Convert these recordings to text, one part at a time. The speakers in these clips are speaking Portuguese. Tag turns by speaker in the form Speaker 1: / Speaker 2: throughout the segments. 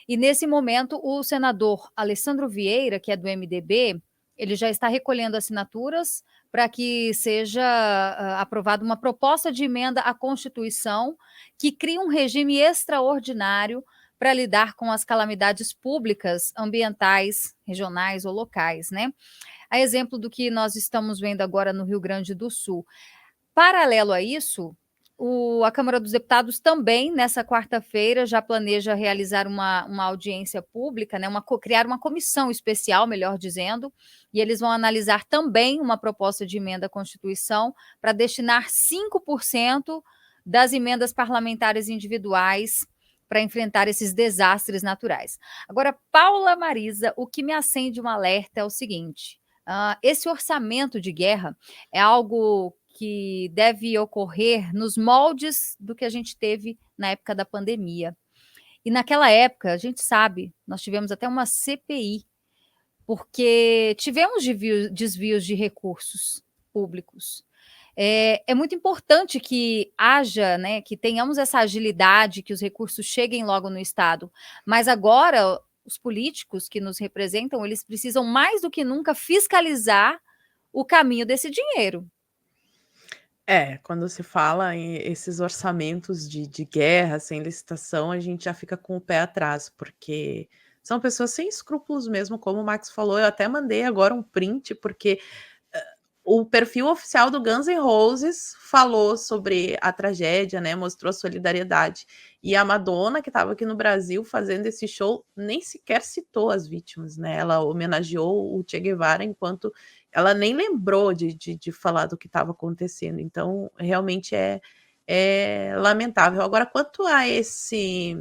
Speaker 1: E nesse momento, o senador Alessandro Vieira, que é do MDB, ele já está recolhendo assinaturas para que seja aprovada uma proposta de emenda à Constituição que cria um regime extraordinário para lidar com as calamidades públicas, ambientais, regionais ou locais, né? A exemplo do que nós estamos vendo agora no Rio Grande do Sul. Paralelo a isso, a Câmara dos Deputados também, nessa quarta-feira, já planeja realizar uma audiência pública, né, criar uma comissão especial, melhor dizendo, e eles vão analisar também uma proposta de emenda à Constituição para destinar 5% das emendas parlamentares individuais para enfrentar esses desastres naturais. Agora, Paula Marisa, o que me acende um alerta é o seguinte: esse orçamento de guerra é algo que deve ocorrer nos moldes do que a gente teve na época da pandemia. E naquela época, a gente sabe, nós tivemos até uma CPI, porque tivemos desvios de recursos públicos. É muito importante que haja, né, que tenhamos essa agilidade, que os recursos cheguem logo no Estado. Mas agora, os políticos que nos representam, eles precisam mais do que nunca fiscalizar o caminho desse dinheiro.
Speaker 2: Quando se fala em esses orçamentos de guerra, sem licitação, a gente já fica com o pé atrás, porque são pessoas sem escrúpulos mesmo, como o Max falou. Eu até mandei agora um print, porque o perfil oficial do Guns N' Roses falou sobre a tragédia, né? Mostrou solidariedade. E a Madonna, que estava aqui no Brasil fazendo esse show, nem sequer citou as vítimas, né? Ela homenageou o Che Guevara, enquanto ela nem lembrou de falar do que estava acontecendo. Então, realmente é lamentável. Agora, quanto a esse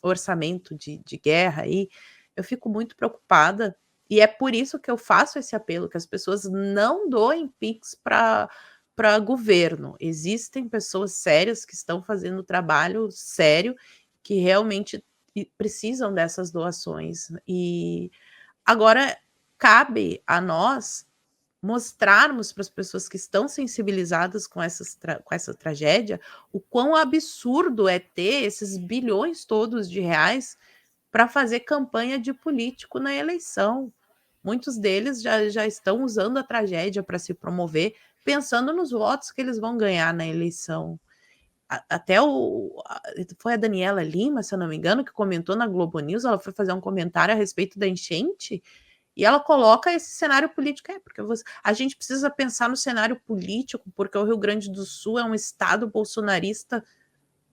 Speaker 2: orçamento de guerra aí, eu fico muito preocupada, e é por isso que eu faço esse apelo, que as pessoas não doem Pix para governo. Existem pessoas sérias que estão fazendo trabalho sério, que realmente precisam dessas doações. E agora cabe a nós mostrarmos para as pessoas que estão sensibilizadas com essa tragédia o quão absurdo é ter esses bilhões todos de reais para fazer campanha de político na eleição. Muitos deles já estão usando a tragédia para se promover, pensando nos votos que eles vão ganhar na eleição. Até foi a Daniela Lima, se eu não me engano, que comentou na Globo News. Ela foi fazer um comentário a respeito da enchente e ela coloca esse cenário político. Porque a gente precisa pensar no cenário político, porque o Rio Grande do Sul é um estado bolsonarista.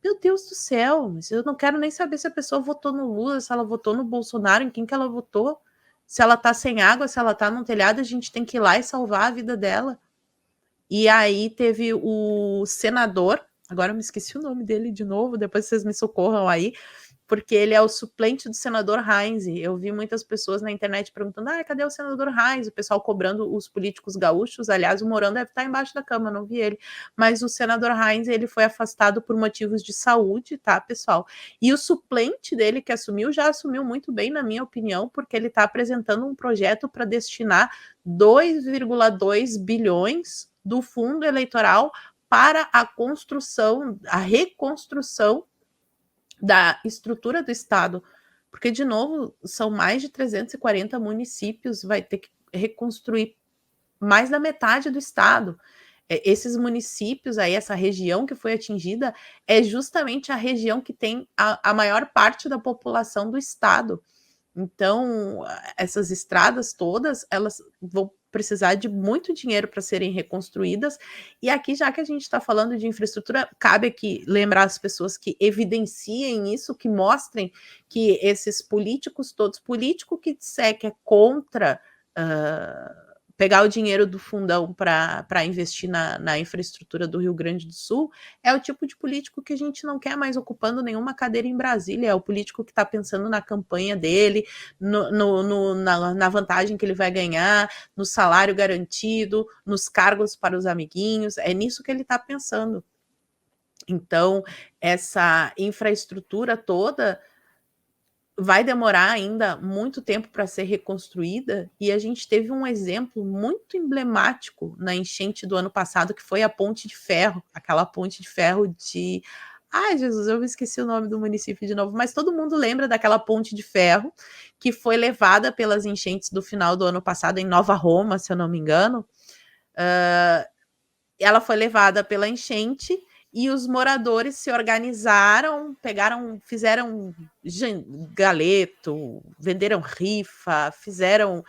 Speaker 2: Meu Deus do céu, eu não quero nem saber se a pessoa votou no Lula, se ela votou no Bolsonaro, em quem que ela votou. Se ela tá sem água, se ela tá num telhado, a gente tem que ir lá e salvar a vida dela. E aí teve o senador, agora eu me esqueci o nome dele de novo, depois vocês me socorram aí, porque ele é o suplente do senador Heinz. Eu vi muitas pessoas na internet perguntando: cadê o senador Heinz? O pessoal cobrando os políticos gaúchos. Aliás, o Mourão deve estar embaixo da cama, não vi ele. Mas o senador Heinz, ele foi afastado por motivos de saúde, tá, pessoal? E o suplente dele, que assumiu, já assumiu muito bem, na minha opinião, porque ele está apresentando um projeto para destinar 2,2 bilhões do fundo eleitoral para a construção, a reconstrução da estrutura do Estado, porque, de novo, são mais de 340 municípios, vai ter que reconstruir mais da metade do Estado. Esses municípios aí, essa região que foi atingida, é justamente a região que tem a maior parte da população do Estado. Então, essas estradas todas, elas vão precisar de muito dinheiro para serem reconstruídas. E aqui, já que a gente está falando de infraestrutura, cabe aqui lembrar as pessoas que evidenciem isso, que mostrem que esses políticos todos, político que disser que é contra pegar o dinheiro do fundão para investir na infraestrutura do Rio Grande do Sul, é o tipo de político que a gente não quer mais ocupando nenhuma cadeira em Brasília. É o político que está pensando na campanha dele, na vantagem que ele vai ganhar, no salário garantido, nos cargos para os amiguinhos. É nisso que ele está pensando. Então, essa infraestrutura toda vai demorar ainda muito tempo para ser reconstruída, e a gente teve um exemplo muito emblemático na enchente do ano passado, que foi a Ponte de Ferro, aquela ponte de ferro de Ai, Jesus, eu me esqueci o nome do município de novo, mas todo mundo lembra daquela ponte de ferro que foi levada pelas enchentes do final do ano passado em Nova Roma, se eu não me engano. Ela foi levada pela enchente e os moradores se organizaram, fizeram galeto, venderam rifa, fizeram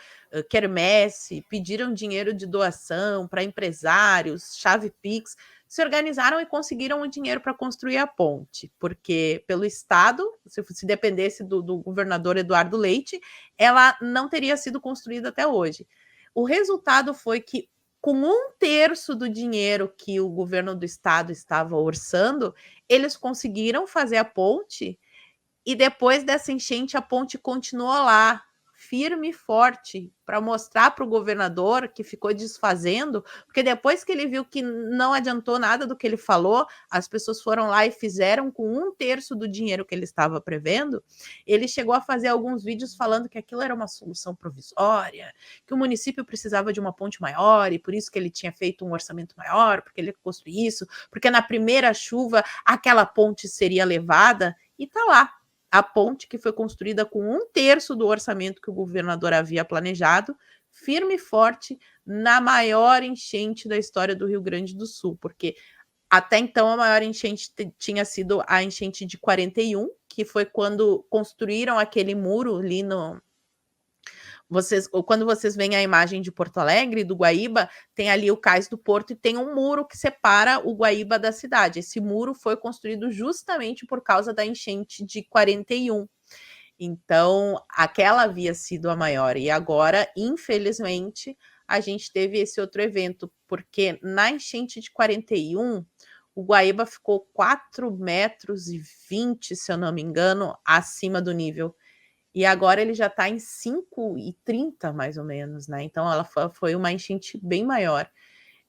Speaker 2: quermesse, pediram dinheiro de doação para empresários, chave Pix, se organizaram e conseguiram o dinheiro para construir a ponte, porque pelo Estado, se dependesse do governador Eduardo Leite, ela não teria sido construída até hoje. O resultado foi que, com 1/3 do dinheiro que o governo do estado estava orçando, eles conseguiram fazer a ponte e depois dessa enchente a ponte continuou lá, firme e forte, para mostrar para o governador que ficou desfazendo, porque depois que ele viu que não adiantou nada do que ele falou, as pessoas foram lá e fizeram com 1/3 do dinheiro que ele estava prevendo, ele chegou a fazer alguns vídeos falando que aquilo era uma solução provisória, que o município precisava de uma ponte maior e por isso que ele tinha feito um orçamento maior, porque ele ia construir isso, porque na primeira chuva aquela ponte seria levada, e tá lá. A ponte que foi construída com 1/3 do orçamento que o governador havia planejado, firme e forte na maior enchente da história do Rio Grande do Sul, porque até então a maior enchente tinha sido a enchente de 41, que foi quando construíram aquele muro ali no... Quando vocês veem a imagem de Porto Alegre, do Guaíba, tem ali o cais do Porto e tem um muro que separa o Guaíba da cidade. Esse muro foi construído justamente por causa da enchente de 41. Então, aquela havia sido a maior. E agora, infelizmente, a gente teve esse outro evento, porque na enchente de 41, o Guaíba ficou 4,20 metros, se eu não me engano, acima do nível. E agora ele já está em 5,30 mais ou menos, né? Então ela foi uma enchente bem maior.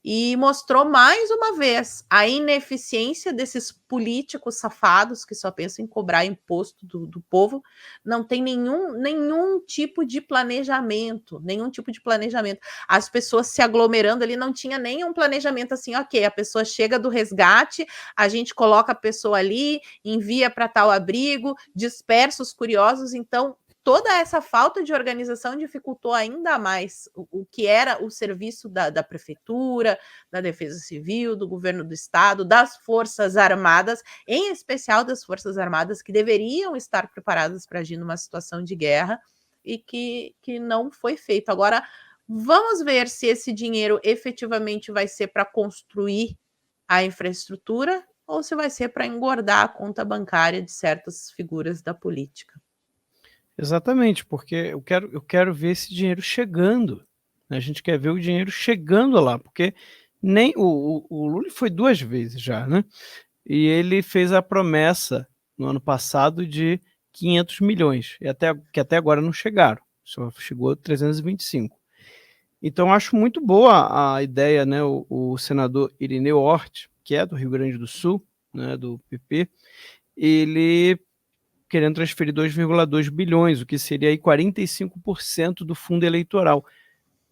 Speaker 2: E mostrou mais uma vez a ineficiência desses políticos safados que só pensam em cobrar imposto do povo. Não tem nenhum tipo de planejamento, nenhum tipo de planejamento. As pessoas se aglomerando ali, não tinha nenhum planejamento assim, ok, a pessoa chega do resgate, a gente coloca a pessoa ali, envia para tal abrigo, dispersa os curiosos, então toda essa falta de organização dificultou ainda mais o que era o serviço da prefeitura, da Defesa Civil, do governo do estado, das Forças Armadas, em especial das Forças Armadas, que deveriam estar preparadas para agir numa situação de guerra e que não foi feito. Agora, vamos ver se esse dinheiro efetivamente vai ser para construir a infraestrutura ou se vai ser para engordar a conta bancária de certas figuras da política.
Speaker 3: Exatamente, porque eu quero ver esse dinheiro chegando, né? A gente quer ver o dinheiro chegando lá, porque nem o Lula foi 2 vezes já, né, e ele fez a promessa no ano passado de 500 milhões, que até agora não chegaram, só chegou 325. Então acho muito boa a ideia, né, o senador Irineu Hort, que é do Rio Grande do Sul, né, do PP, ele querendo transferir 2,2 bilhões, o que seria aí 45% do fundo eleitoral.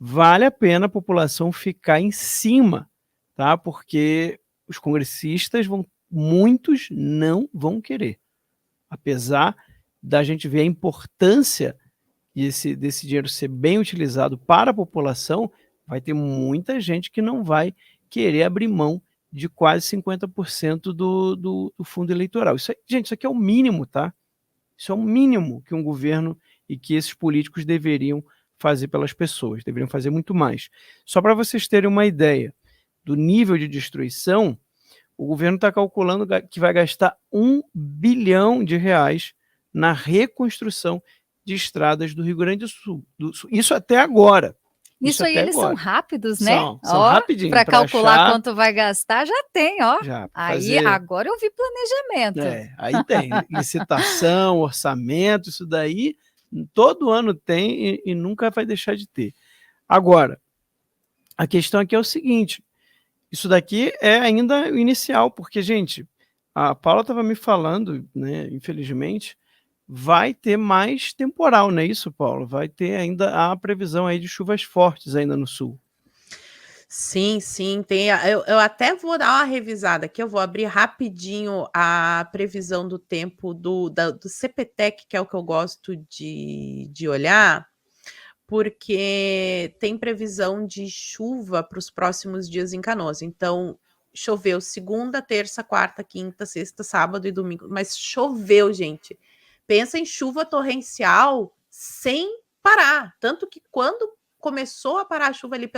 Speaker 3: Vale a pena a população ficar em cima, tá? Porque os congressistas muitos não vão querer. Apesar da gente ver a importância desse dinheiro ser bem utilizado para a população, vai ter muita gente que não vai querer abrir mão de quase 50% do fundo eleitoral. Gente, isso aqui é o mínimo, tá? Isso é o mínimo que um governo e que esses políticos deveriam fazer pelas pessoas, deveriam fazer muito mais. Só para vocês terem uma ideia do nível de destruição, o governo está calculando que vai gastar R$1 bilhão na reconstrução de estradas do Rio Grande do Sul. Isso até agora.
Speaker 1: Isso aí
Speaker 3: até
Speaker 1: eles
Speaker 3: agora.
Speaker 1: são rápidos, né?
Speaker 3: São rapidinho.
Speaker 1: Para calcular quanto vai gastar, já tem, ó. Aí agora eu vi planejamento.
Speaker 3: Aí tem licitação, orçamento, isso daí todo ano tem e nunca vai deixar de ter. Agora, a questão aqui é o seguinte, isso daqui é ainda o inicial, porque, gente, a Paula estava me falando, né, infelizmente, vai ter mais temporal, não é isso, Paulo? Vai ter ainda a previsão aí de chuvas fortes ainda no sul.
Speaker 2: Sim, sim, eu até vou dar uma revisada aqui, eu vou abrir rapidinho a previsão do tempo do CPTEC, que é o que eu gosto de olhar, porque tem previsão de chuva para os próximos dias em Canoas. Então, choveu segunda, terça, quarta, quinta, sexta, sábado e domingo, mas choveu, gente. Pensa em chuva torrencial sem parar. Tanto que quando começou a parar a chuva ali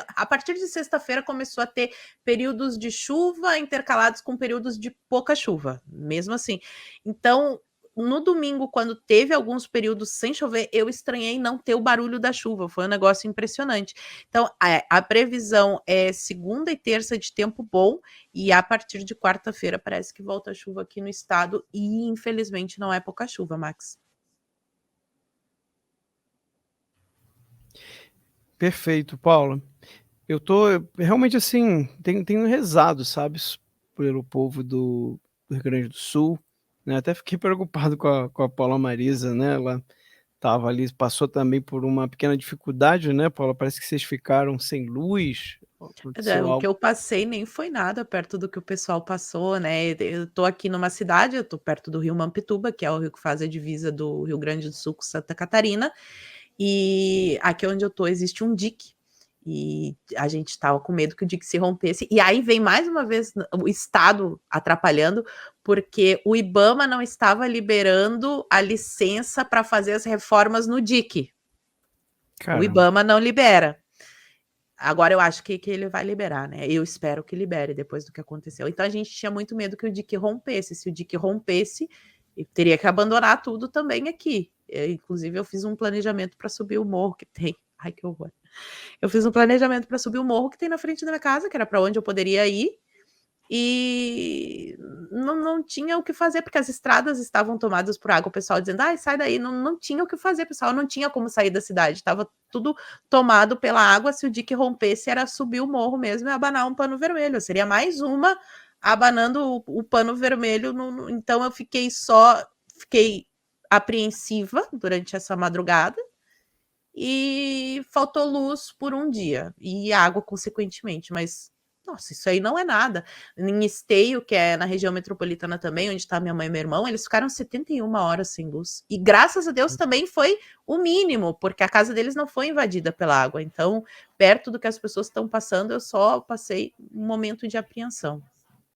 Speaker 2: a partir de sexta-feira começou a ter períodos de chuva intercalados com períodos de pouca chuva, mesmo assim. Então, no domingo, quando teve alguns períodos sem chover, eu estranhei não ter o barulho da chuva, foi um negócio impressionante. Então, a previsão é segunda e terça de tempo bom, e a partir de quarta-feira parece que volta a chuva aqui no estado, e infelizmente não é pouca chuva, Max.
Speaker 3: Perfeito, Paula. Eu tô realmente assim, tenho rezado, sabe, pelo povo do Rio Grande do Sul, né? Até fiquei preocupado com a Paula Marisa, né? Ela estava ali, passou também por uma pequena dificuldade, né, Paula? Parece que vocês ficaram sem luz, aconteceu
Speaker 2: O que
Speaker 3: algo.
Speaker 2: eu passei nem foi nada perto do que o pessoal passou, né? Eu tô aqui numa cidade, eu tô perto do Rio Mampituba, que é o rio que faz a divisa do Rio Grande do Sul com Santa Catarina, e aqui onde eu tô existe um dique, e a gente estava com medo que o dique se rompesse, e aí vem mais uma vez o estado atrapalhando, porque o IBAMA não estava liberando a licença para fazer as reformas no dique. O
Speaker 3: Caramba.
Speaker 2: IBAMA não libera. Agora eu acho que ele vai liberar, né? Eu espero que libere depois do que aconteceu. Então a gente tinha muito medo que o dique rompesse. Se o dique rompesse, teria que abandonar tudo também aqui. Inclusive, eu fiz um planejamento para subir o morro que tem. Ai, que horror. Eu fiz um planejamento para subir o morro que tem na frente da minha casa, que era para onde eu poderia ir. E não tinha o que fazer, porque as estradas estavam tomadas por água. O pessoal dizendo, ai, sai daí. Não tinha o que fazer, pessoal. Não tinha como sair da cidade. Estava tudo tomado pela água. Se o dique rompesse, era subir o morro mesmo e abanar um pano vermelho. Seria mais uma abanando o pano vermelho. Então, eu fiquei apreensiva durante essa madrugada. E faltou luz por um dia. E água, consequentemente. Mas nossa, isso aí não é nada. Em Esteio, que é na região metropolitana também, onde está minha mãe e meu irmão, eles ficaram 71 horas sem luz. E graças a Deus também foi o mínimo, porque a casa deles não foi invadida pela água. Então, perto do que as pessoas estão passando, eu só passei um momento de apreensão.